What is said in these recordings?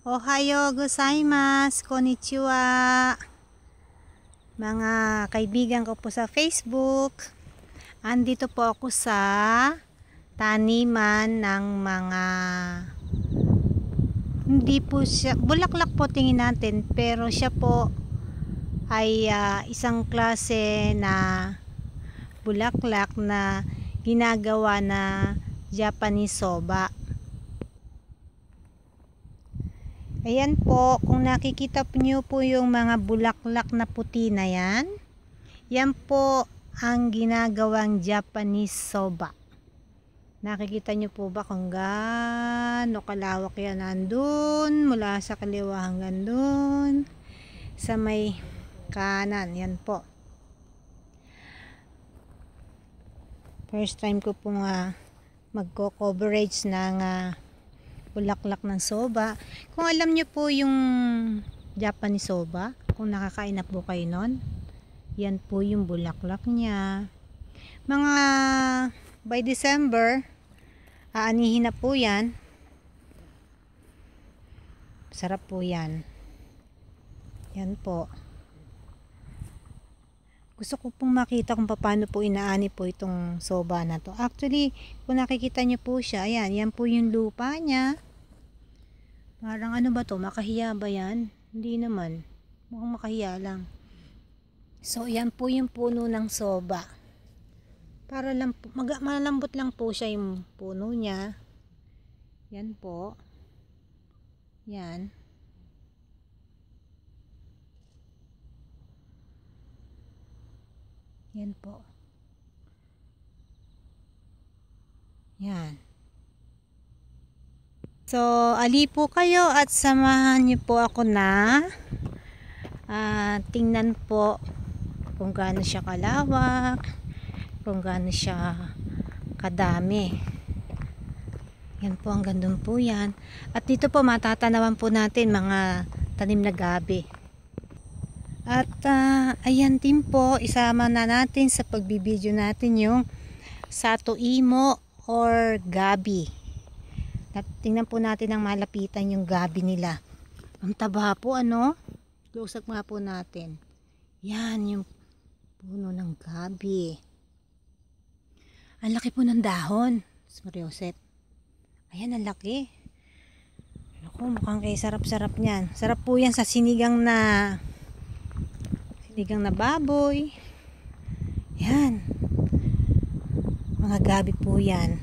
Ohayo gozaimasu, konnichiwa. Mga kaibigan ko po sa Facebook. Andito po ako sa taniman ng mga hindi po siya bulaklak po tingin natin, pero siya po ay isang klase na bulaklak na ginagawa na Japanese soba. Ayan po, kung nakikita niyo po yung mga bulaklak na puti na yan, yan po ang ginagawang Japanese soba. Nakikita niyo po ba kung gaano kalawak yan nandun, mula sa kaliwa hanggang dun, sa may kanan, yan po. First time ko po magko-coverage ng bulaklak ng soba. Kung alam nyo po yung Japanese soba, kung nakakain na po kayo nun, yan po yung bulaklak niya. Mga by December, aanihin na po yan. Sarap po yan. Yan po. Gusto ko pong makita kung paano po inaani po itong soba na to. Actually, kung nakikita nyo po siya, ayan, yan po yung lupa niya. Parang ano ba to? Makahiya ba yan? Hindi naman. Mukhang makahiya lang. So, yan po yung puno ng soba. Para lang po, malambot lang po siya yung puno niya. Yan po. Yan. Yan po. Yan. So, ali po kayo at samahan niyo po ako na tingnan po kung gaano siya kalawak, kung gaano siya kadami. Yan po, ang gandun po yan. At dito po matatanawan po natin mga tanim na gabi. At ayan din po, isama na natin sa pagbibideo natin yung sato imo or gabi. Tingnan po natin ang malapitan yung gabi nila. Ang taba po, ano? Close up nga po natin. Yan yung puno ng gabi. Ang laki po ng dahon. Mariosep. Ayan, ang laki. Naku, mukhang kay sarap-sarap niyan. Sarap po yan sa sinigang na baboy. Yan. Mga gabi po yan.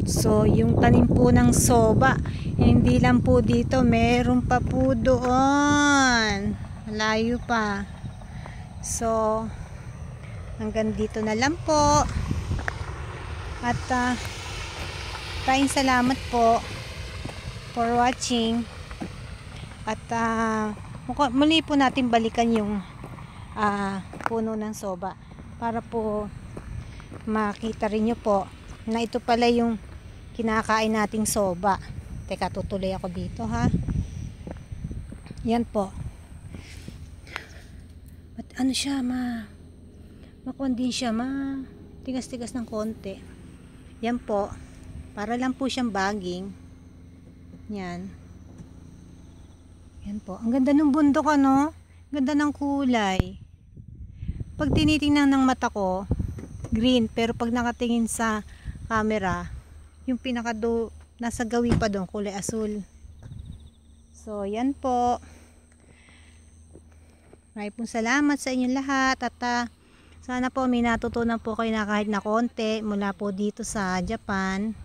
So, yung tanim po ng soba, hindi lang po dito, meron pa po doon. Malayo pa. So, hanggang dito na lang po. At maraming salamat po for watching. At muli po natin balikan yung puno ng soba para po makita rin nyo po na ito pala yung kinakain nating soba. Teka, tutuloy ako dito ha. Yan po. At ano siya, makuan din siya, tigas-tigas ng konti. Yan po. Para lang po siyang baging. Yan. Yan po. Ang ganda ng bundok, ano? Ganda ng kulay. Pag tinitingnan ng mata ko, green. Pero pag nakatingin sa camera, yung nasa gawi pa doon, kulay asul. So, yan po. Maraming pong salamat sa inyong lahat. At sana po may natutunan po kayo na kahit na konti mula po dito sa Japan.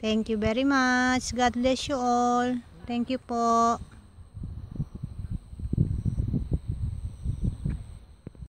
Thank you very much. God bless you all. Thank you po.